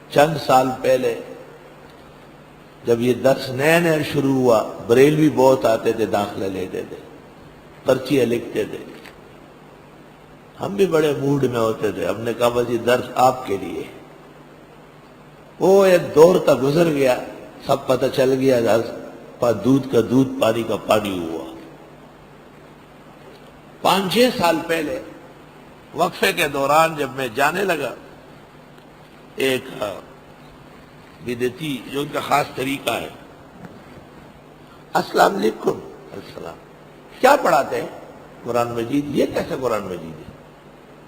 چند سال پہلے جب یہ درس نئے نئے شروع ہوا، بریلوی بہت آتے تھے، داخلہ لیتے تھے، پرچیاں لکھتے تھے، ہم بھی بڑے موڈ میں ہوتے تھے، ہم نے کہا بس یہ درس آپ کے لیے۔ وہ ایک دور تک گزر گیا، سب پتہ چل گیا، درس دودھ کا دودھ، پانی کا پانی ہوا۔ 5-6 سال پہلے وقفے کے دوران جب میں جانے لگا، ایک بدعتی جو ان کا خاص طریقہ ہے، السلام علیکم، السلام، کیا پڑھاتے ہیں؟ قرآن مجید۔ یہ کیسے قرآن مجید ہے؟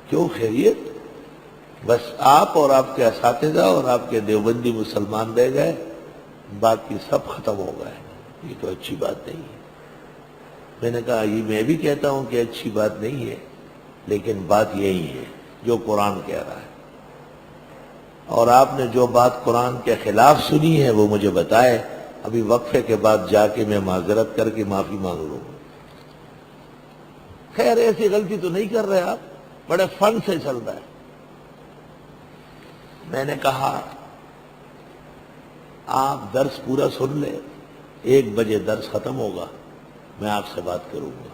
کیوں، خیریت؟ بس آپ اور آپ کے اساتذہ اور آپ کے دیوبندی مسلمان رہ گئے، باقی سب ختم ہو گئے۔ یہ تو اچھی بات نہیں ہے۔ میں نے کہا یہ میں بھی کہتا ہوں کہ اچھی بات نہیں ہے، لیکن بات یہی ہے جو قرآن کہہ رہا ہے، اور آپ نے جو بات قرآن کے خلاف سنی ہے وہ مجھے بتائے، ابھی وقفے کے بعد جا کے میں معذرت کر کے معافی مانگ لوں گا۔ خیر ایسی غلطی تو نہیں کر رہے آپ، بڑے فن سے چل رہا ہے۔ میں نے کہا آپ درس پورا سن لیں، 1 بجے درس ختم ہوگا، میں آپ سے بات کروں گا،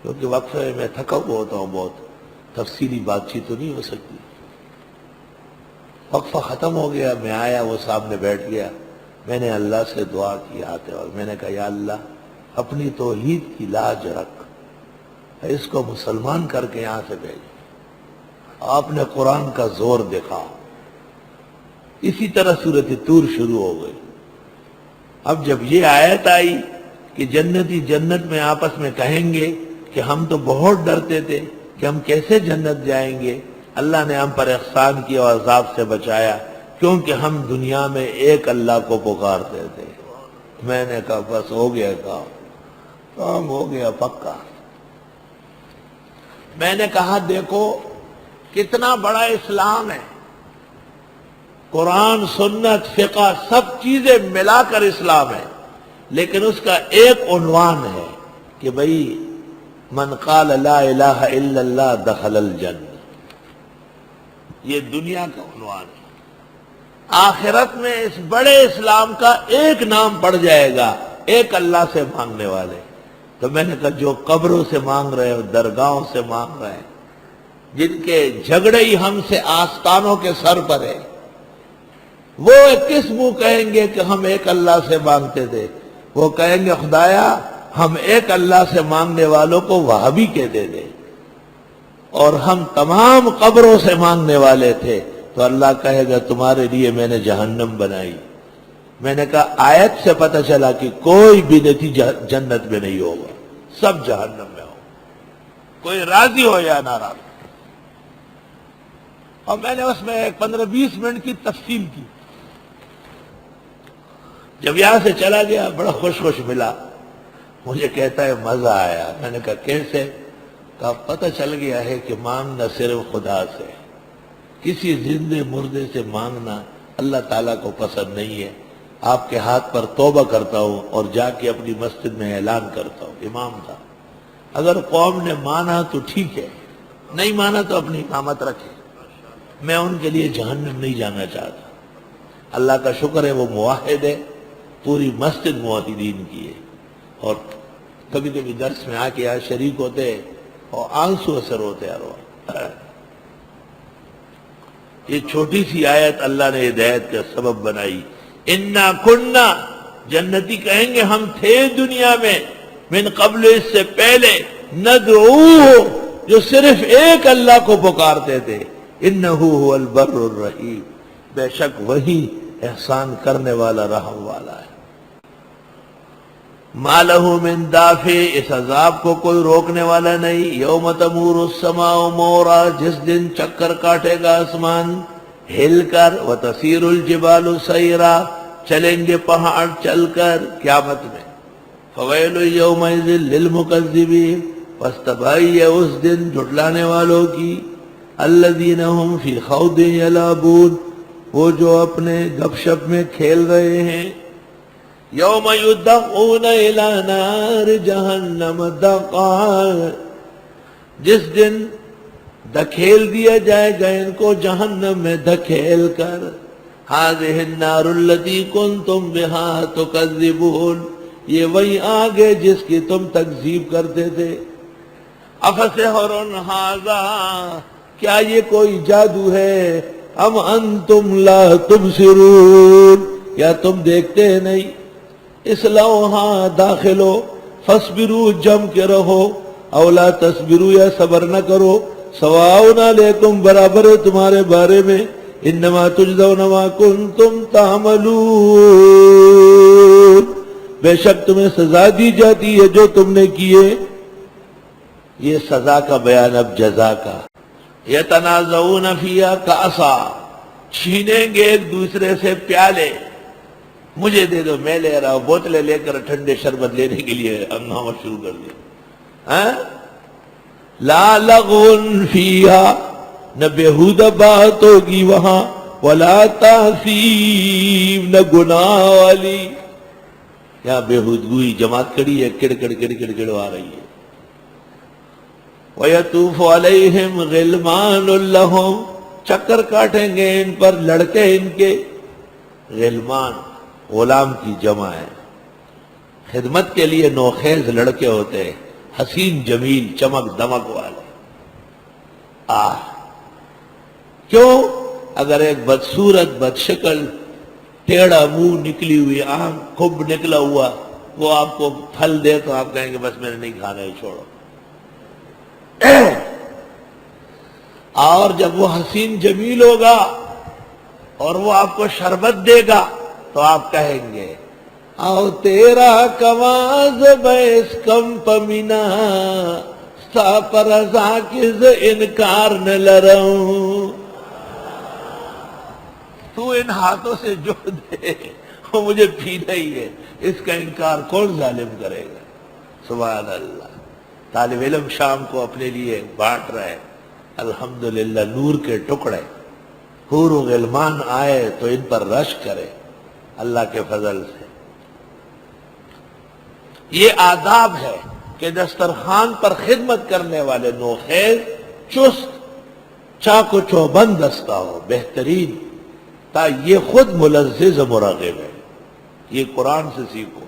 کیونکہ وقفے میں تھکا ہوا ہوتا ہوں، بہت تفصیلی بات چیت تو نہیں ہو سکتی۔ وقفہ ختم ہو گیا، میں آیا، وہ سامنے بیٹھ گیا، میں نے اللہ سے دعا کی آتے اور میں نے کہا یا اللہ اپنی توحید کی لاج رکھ، اس کو مسلمان کر کے یہاں سے بھیج، آپ نے قرآن کا زور دکھا۔ اسی طرح سورۃ طور شروع ہو گئی۔ اب جب یہ آیت آئی کہ جنتی جنت میں آپس میں کہیں گے کہ ہم تو بہت ڈرتے تھے کہ ہم کیسے جنت جائیں گے، اللہ نے ہم پر احسان کیا اور عذاب سے بچایا، کیونکہ ہم دنیا میں ایک اللہ کو پکارتے تھے۔ میں نے کہا بس ہو گیا کام ہو گیا پکا۔ میں نے کہا دیکھو کتنا بڑا اسلام ہے، قرآن، سنت، فقہ، سب چیزیں ملا کر اسلام ہے، لیکن اس کا ایک عنوان ہے کہ بھئی من قال لا الہ الا اللہ دخل الجنہ۔ یہ دنیا کا عنوان ہے۔ آخرت میں اس بڑے اسلام کا ایک نام پڑ جائے گا، ایک اللہ سے مانگنے والے۔ تو میں نے کہا جو قبروں سے مانگ رہے ہیں، درگاہوں سے مانگ رہے ہیں، جن کے جھگڑے ہی ہم سے آستانوں کے سر پر ہے، وہ کس منہ کہیں گے کہ ہم ایک اللہ سے مانگتے تھے؟ وہ کہیں گے خدایا ہم ایک اللہ سے مانگنے والوں کو وہابی کہتے تھے اور ہم تمام قبروں سے مانگنے والے تھے۔ تو اللہ کہے گا تمہارے لیے میں نے جہنم بنائی۔ میں نے کہا آیت سے پتہ چلا کہ کوئی بدعتی جنت میں نہیں ہوگا، سب جہنم میں ہو، کوئی راضی ہو یا ناراض۔ اور میں نے اس میں 15-20 منٹ کی تفصیل کی۔ جب یہاں سے چلا گیا بڑا خوش ملا، مجھے کہتا ہے مزہ آیا۔ میں نے کہا کیسے؟ کہا پتہ چل گیا ہے کہ مانگنا صرف خدا سے، کسی زندے مردے سے مانگنا اللہ تعالیٰ کو پسند نہیں ہے۔ آپ کے ہاتھ پر توبہ کرتا ہوں اور جا کے اپنی مسجد میں اعلان کرتا ہوں، امام تھا، اگر قوم نے مانا تو ٹھیک ہے، نہیں مانا تو اپنی امامت رکھے، میں ان کے لیے جہنم نہیں جانا چاہتا۔ اللہ کا شکر ہے وہ موحد ہے، پوری مسجد موحدین کی ہے، اور کبھی کبھی درس میں آ کے یہاں شریک ہوتے اور آنسو اثر ہوتے ہیں۔ یہ چھوٹی سی آیت اللہ نے ہدایت کا سبب بنائی۔ انا کننا، جنتی کہیں گے ہم تھے دنیا میں، من قبل، اس سے پہلے، ندعوہ، جو صرف ایک اللہ کو پکارتے تھے، انہ هو البر الرحیم، بے شک وہی احسان کرنے والا، رحم والا ہے۔ ما لہ من دافع، اس عذاب کو کوئی روکنے والا نہیں۔ یوم تمور السماء مورا، جس دن چکر کاٹے گا آسمان ہل کر، وتسیر الجبال سیرا، چلیں گے پہاڑ چل کر قیامت میں۔ فویل یومئذ للمکذبین، پس تباہی ہے اس دن جھٹلانے والوں کی۔ الذین هم فی خوض یلعبون، وہ جو اپنے گپ شپ میں کھیل رہے ہیں۔ یوم یدعون الی نار جہنم دعا، جس دن دھکیل دیا جائے گا ان کو جہنم میں دھکیل کر. هذه النار التي كنتم بها تكذبون، یہ وہی آگ ہے جس کی تم تکذیب کرتے تھے. افسحر ھذا، کیا یہ کوئی جادو ہے؟ ام انتم لا تبصرون، کیا تم دیکھتے نہیں؟ اصلوھا، داخلو، فاصبروا، جم کے رہو، او لا تصبروا، یا صبر نہ کرو، سواء علیکم، برابر ہے تمہارے بارے میں، انما تجزون ما کنتم تعملون، بے شک تمہیں سزا دی جاتی ہے جو تم نے کیے. یہ سزا کا بیان اب جزا کا. یتنازعون فیہا کأسا، چھینیں گے ایک دوسرے سے پیالے، مجھے دے دو میں لے رہا ہوں، بوتلیں لے کر ٹھنڈے شربت لینے کے لیے ہنگامہ شروع کر دیا. لا لغو فیہا، نہ بیہودہ بات ہوگی وہاں، ولا تاثیم، نہ گناہ والی. یہاں بیہودگوئی جماعت کڑی ہے، کڑ کڑ کڑ کڑ کڑ آ رہی ہے. وَيَطُوفُ عَلَيْهِمْ غِلْمَانٌ لَهُمْ، چکر کاٹیں گے ان پر لڑکے ان کے. غلمان غلام کی جمع ہے، خدمت کے لیے نوخیز لڑکے ہوتے ہیں، حسین جمیل چمک دمک والے. کیوں؟ اگر ایک بدصورت بدشکل ٹیڑھا منہ نکلی ہوئی آنکھ کھب نکلا ہوا وہ آپ کو پھل دے تو آپ کہیں گے بس میں نے نہیں کھانا ہے، چھوڑو. اور جب وہ حسین جمیل ہوگا اور وہ آپ کو شربت دے گا تو آپ کہیں گے او تیرا کواز بیس کم پمینا سا پر ازا کز انکار نہ لروں. تو ان ہاتھوں سے جو دے وہ مجھے پینا ہی ہے، اس کا انکار کون ظالم کرے گا. سبحان اللہ. طالب علم شام کو اپنے لیے بانٹ رہے، الحمدللہ نور کے ٹکڑے. حور و غلمان آئے تو ان پر رش کرے اللہ کے فضل سے. یہ آداب ہے کہ دسترخوان پر خدمت کرنے والے نوخیز چست چاق و چوبند دستہ ہو، بہترین، تا یہ خود ملذذ مراغب ہے. یہ قرآن سے سیکھو.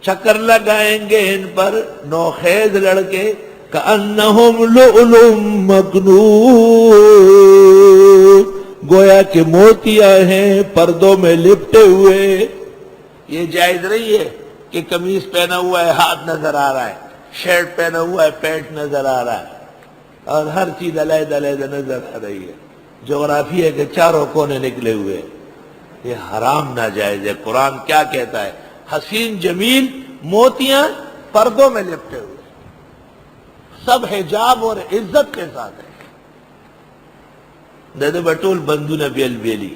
چکر لگائیں گے ان پر نوخیز لڑکے کأنہم لؤلؤ مکنون، گویا کہ موتیاں ہیں پردوں میں لپٹے ہوئے. یہ جائز نہیں ہے کہ قمیص پہنا ہوا ہے ہاتھ نظر آ رہا ہے، شرٹ پہنا ہوا ہے پینٹ نظر آ رہا ہے، اور ہر چیز علیحدہ علیحدہ نظر آ رہی ہے. جغرافی ہے کہ چاروں کونے نکلے ہوئے. یہ حرام ناجائز ہے. قرآن کیا کہتا ہے؟ حسین جمیل موتیاں پردوں میں لپٹے ہوئے، سب حجاب اور عزت کے ساتھ ہے. دد بٹول بندو نبی البیلی